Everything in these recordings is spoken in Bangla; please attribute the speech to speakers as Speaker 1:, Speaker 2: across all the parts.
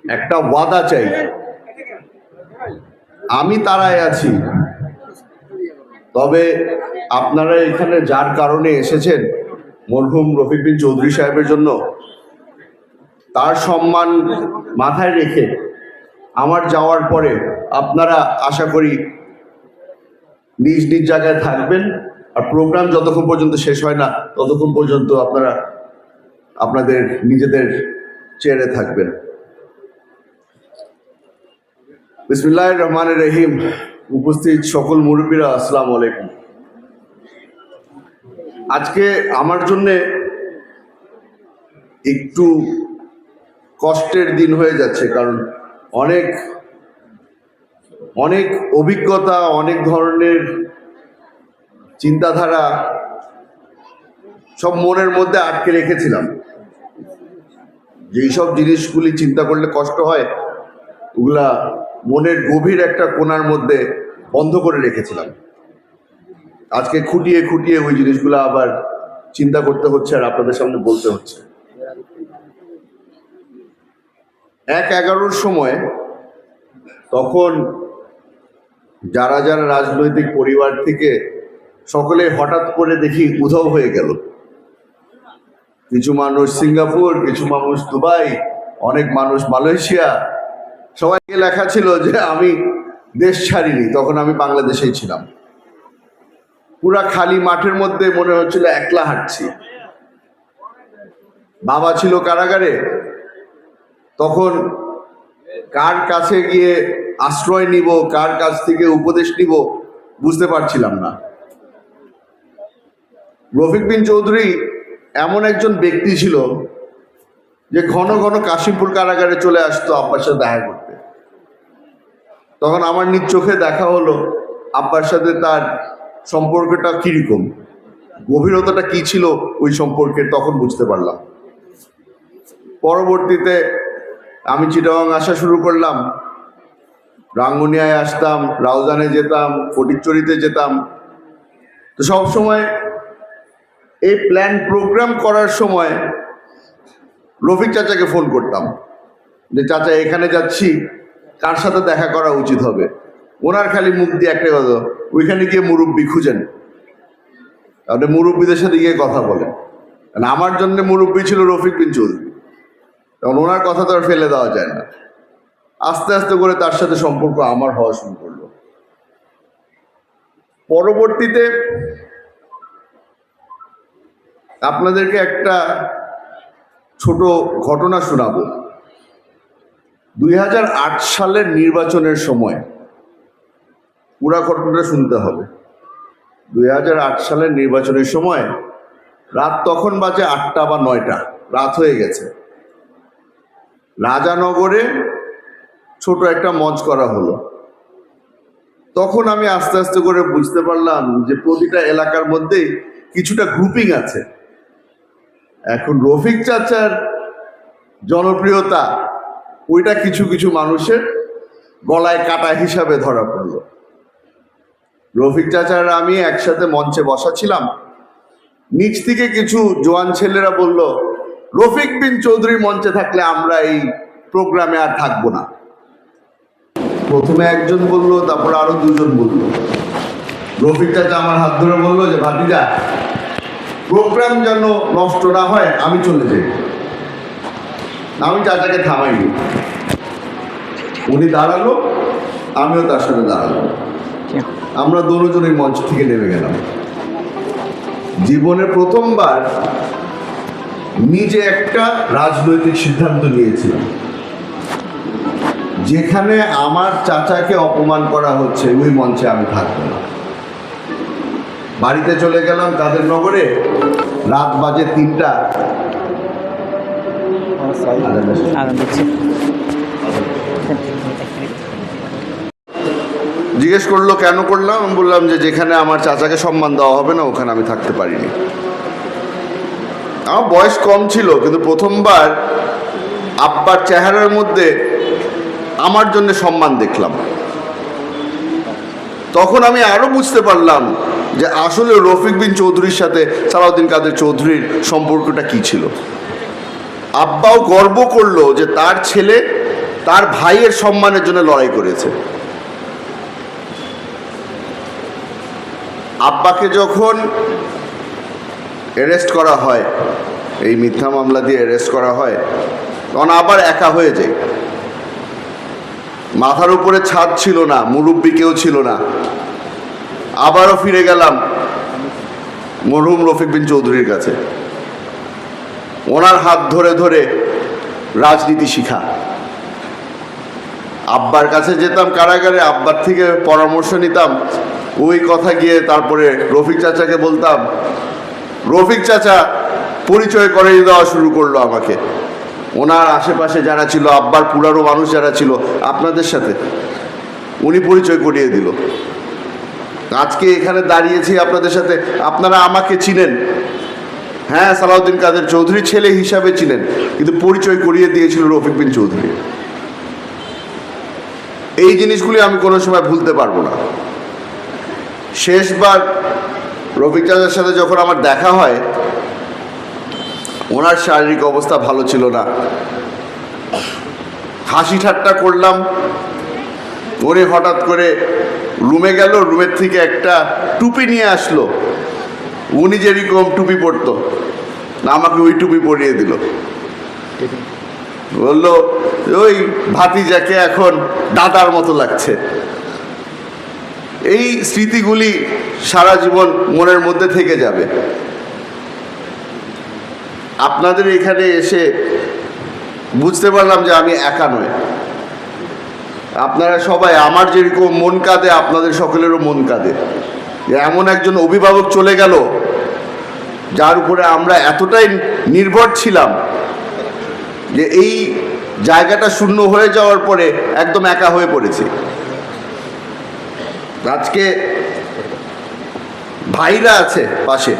Speaker 1: একটা ওয়াদা চাই। আমি তারাই আছি, তবে আপনারা এখানে যার কারণে এসেছেন মরহুম রফিক বিন চৌধুরী সাহেবের জন্য, তার সম্মান মাথায় রেখে আমার যাওয়ার পরে আপনারা আশা করি নিজ নিজ জায়গায় থাকবেন। আর প্রোগ্রাম যতক্ষণ পর্যন্ত শেষ হয় না ততক্ষণ পর্যন্ত আপনারা আপনাদের নিজেদের চেয়ারে থাকবেন। বিসমিল্লাহির রহমানির রহিম। উপস্থিত সকল মুরব্বীরা, আসসালামু আলাইকুম। আজকে আমার জন্য একটু কষ্টের দিন হয়ে যাচ্ছে, কারণ অনেক অনেক অভিজ্ঞতা, অনেক ধরনের চিন্তাধারা সব মনের মধ্যে আটকে রেখেছিলাম। যেই সব জিনিসগুলি চিন্তা করলে কষ্ট হয়, ওগুলা মনের গভীর একটা কোণার মধ্যে বন্ধ করে রেখেছিলাম। আজকে খুঁটিয়ে খুঁটিয়ে ওই জিনিসগুলো আবার চিন্তা করতে হচ্ছে আর আপনাদের সামনে বলতে হচ্ছে। 1-11-র সময় তখন যারা যারা রাজনৈতিক পরিবার থেকে সকলে হঠাৎ করে দেখি উধাও হয়ে গেল। কিছু মানুষ সিঙ্গাপুর, কিছু মানুষ দুবাই, অনেক মানুষ মালয়েশিয়া। সবাইকে লেখা ছিল যে আমি দেশ ছাড়িনি, তখন আমি বাংলাদেশেই ছিলাম। পুরা খালি মাঠের মধ্যে মনে হচ্ছিল একলা হাঁটছি। বাবা ছিল কারাগারে, তখন কার কাছে গিয়ে আশ্রয় নিব, কার কাছ থেকে উপদেশ নিব বুঝতে পারছিলাম না। রফিক বিন চৌধুরী এমন একজন ব্যক্তি ছিল যে ঘন ঘন কাশিমপুর কারাগারে চলে আসতো আব্বার সাথে দেখা করতে। তখন আমার নিজ চোখে দেখা হলো আব্বার সাথে তার সম্পর্কটা কিরকম, গভীরতাটা কি ছিল ওই সম্পর্কের, তখন বুঝতে পারলাম। পরবর্তীতে আমি চিটাগাং আসা শুরু করলাম, রাঙ্গুনিয়ায় আসতাম, রাউজানে যেতাম, ফটিকছড়িতে যেতাম। তো সবসময় এই প্ল্যান প্রোগ্রাম করার সময় রফিক চাচাকে ফোন করতাম যে চাচা এখানে যাচ্ছি, কার সাথে দেখা করা উচিত হবে। ওনার খালি মুখ দিয়ে একটাই কথা, ওইখানে গিয়ে মুরব্বী খুঁজেন, তাহলে মুরব্বীদের সাথে গিয়ে কথা বলেন। কারণ আমার জন্য মুরব্বী ছিল রফিক বিন চৌধুরী, কারণ ওনার কথা তো আর ফেলে দেওয়া যায় না। আস্তে আস্তে করে তার সাথে সম্পর্ক আমার হওয়া শুরু করলো। পরবর্তীতে আপনাদেরকে একটা ছোট ঘটনা শোনাবো। 2008 সালের নির্বাচনের সময়, পুরা ঘটনাটা শুনতে হবে। 2008 সালের নির্বাচনের সময় রাত তখন বাজে 8টা বা 9টা, রাত হয়ে গেছে। রাজানগরে ছোট একটা মঞ্চ করা হলো। তখন আমি আস্তে আস্তে করে বুঝতে পারলাম যে প্রতিটা এলাকার মধ্যেই কিছুটা গ্রুপিং আছে। এখন রফিক চাচার জনপ্রিয়তা ওইটা কিছু কিছু মানুষের গলায় কাটা হিসাবে ধরা পড়লো। রফিক চাচার আমি একসাথে মঞ্চে বসা ছিলাম, নিচ থেকে কিছু জোয়ান ছেলেরা বলল রফিক বিন চৌধুরী মঞ্চে থাকলে আমরা এই প্রোগ্রামে আর থাকবো না। প্রথমে একজন বলল, তারপর আরো দুজন বলল। রফিক চাচা আমার হাত ধরে বললো যে ভাতিজা, প্রোগ্রাম যেন নষ্ট না হয়, আমি চলে যাই। আমি চাচাকে থামাইনি, উনি দাঁড়ালো, আমিও তার সাথে দাঁড়ালো। আমরা দুজনেই মঞ্চ থেকে নেমে গেলাম। জীবনে প্রথমবার নিজে একটা রাজনৈতিক সিদ্ধান্ত নিয়েছিলাম, যেখানে আমার চাচাকে অপমান করা হচ্ছে ওই মঞ্চে আমি থাকবো না। বাড়িতে চলে গেলাম কাদের নগরে, রাত বাজে 3টা। জিজ্ঞেস করলো কেন করলাম, আমি বললাম যে যেখানে আমার চাচাকে সম্মান দেওয়া হবে না ওখানে আমি থাকতে পারিনি। আমার বয়স কম ছিল, কিন্তু প্রথমবার আব্বার চেহারার মধ্যে আমার জন্য সম্মান দেখলাম। তখন আমি আরো বুঝতে পারলাম যে আসলে রফিক বিন চৌধুরীর সাথে সালাউদ্দিন কাদের চৌধুরীর সম্পর্কটা কি ছিল। আব্বাও গর্ব করলো যে তার ছেলে তার ভাইয়ের সম্মানের জন্য লড়াই করেছে। আব্বাকে যখন অ্যারেস্ট করা হয়, এই মিথ্যা মামলা দিয়ে অ্যারেস্ট করা হয়, তখন আবার একা হয়ে যায়। মাথার উপরে ছাদ ছিল না, মুরব্বি কেউ ছিল না। আবারও ফিরে গেলাম মরহুম রফিক বিন চৌধুরীর কাছে। ওনার হাত ধরে ধরে রাজনীতি শিখা। আব্বার কাছে যেতাম কারাগারে, আব্বার থেকে পরামর্শ নিতাম, ওই কথা গিয়ে তারপরে রফিক চাচাকে বলতাম। রফিক চাচা পরিচয় করে দেওয়া শুরু করলো আমাকে। ওনার আশেপাশে যারা ছিল, আব্বার পুরানো মানুষ যারা ছিল, আপনাদের সাথে উনি পরিচয় করিয়ে দিল। আজকে এখানে দাঁড়িয়েছি আপনাদের সাথে, আপনারা আমাকে চিনেন, হ্যাঁ সালাউদ্দিন কাদের চৌধুরী ছেলে হিসাবে চিনেন, কিন্তু পরিচয় করিয়ে দিয়েছিল রফিক বিন চৌধুরী। এই জিনিসগুলি আমি কোনো সময় ভুলতে পারবো না। শেষবার রফিক চাচার সাথে যখন আমার দেখা হয়, ওনার শারীরিক অবস্থা ভালো ছিল না। হাসি ঠাট্টা করলাম, উনি হঠাৎ করে রুমে গেল, রুমের থেকে একটা টুপি নিয়ে আসলো। উনি যেরকম টুপি পরতো, আমাকে ওই টুপি পরিয়ে দিল। বললো ওই ভাতিজাকে এখন দাদার মতো লাগছে। এই স্মৃতিগুলি সারা জীবন মনের মধ্যে থেকে যাবে। আপনাদের এখানে এসে বুঝতে পারলাম যে আমি একা নয়। আপনারা সবাই, আমার যেরকম মন কাঁদে, আপনাদের সকলেরও মন কাঁদে যে এমন একজন অভিভাবক চলে গেল যার উপরে আমরা এতটাই নির্ভর ছিলাম যে এই জায়গাটা শূন্য হয়ে যাওয়ার পরে একদম একা হয়ে পড়েছি। আজকে ভাইরা আছে পাশে,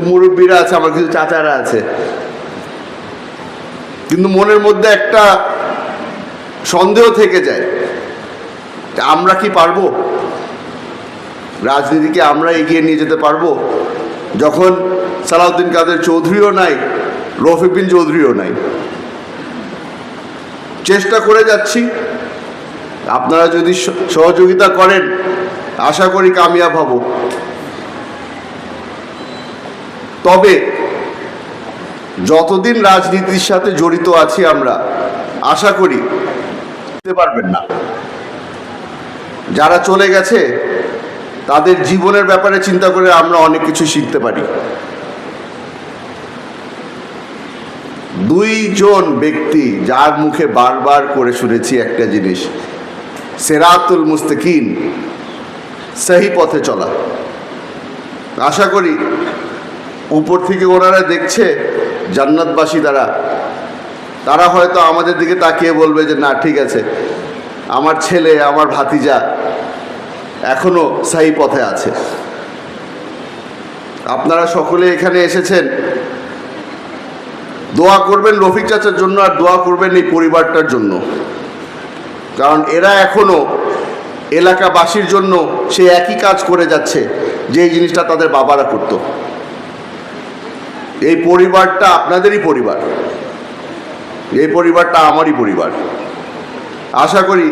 Speaker 1: মুরব্বীরা আছে, আমার কিছু চাচারা আছে, কিন্তু মনের মধ্যে একটা সন্দেহ থেকে যায়, আমরা কি পারবো রাজনীতিকে, আমরা এগিয়ে নিয়ে যেতে পারবো যখন সালাউদ্দিন কাদের চৌধুরীও নাই, রফিক বিন চৌধুরীও নাই। চেষ্টা করে যাচ্ছি, আপনারা যদি সহযোগিতা করেন আশা করি কামিয়াব হব। তবে যতদিন রাজনীতির সাথে জড়িত আছি আমরা, আশা করি বুঝতে পারবেন না। যারা চলে গেছে তাদের জীবনের ব্যাপারে চিন্তা করে আমরা অনেক কিছু শিখতে পারি। দুইজন ব্যক্তি যার মুখে বারবার করে শুনেছি একটা জিনিস, সিরাতুল মুস্তাকিম, সহি পথে চলা। আশা করি উপর থেকে ওনারা দেখছে জান্নাতবাসী, তারা হয়তো আমাদের দিকে তাকিয়ে বলবে যে না ঠিক আছে, আমার ছেলে, আমার ভাতিজা এখনো সহি পথে আছে। আপনারা সকলে এখানে এসেছেন, দোয়া করবেন রফিক চাচার জন্য, আর দোয়া করবেন এই পরিবারটার জন্য, কারণ এরা এখনো এলাকাবাসীর জন্য সে একই কাজ করে যাচ্ছে যে এই জিনিসটা তাদের বাবারা করত। এই পরিবারটা আপনাদেরই পরিবার, এই পরিবারটা আমারই পরিবার। আশা করি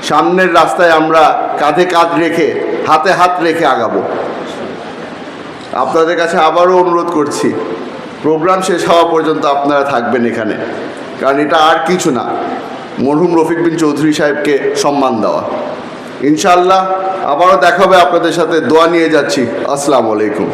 Speaker 1: সামনের রাস্তায় আমরা কাঁধে কাঁধ রেখে, হাতে হাত রেখে আগাবো। আপনাদের কাছে আবারও অনুরোধ করছি, প্রোগ্রাম শেষ হওয়া পর্যন্ত আপনারা থাকবেন এখানে, কারণ এটা আর কিছু না, মরহুম রফিক বিন চৌধুরী সাহেবকে সম্মান দেওয়া। ইনশাআল্লাহ আবারও দেখা হবে আপনাদের সাথে। দোয়া নিয়ে যাচ্ছি। আসসালামু আলাইকুম।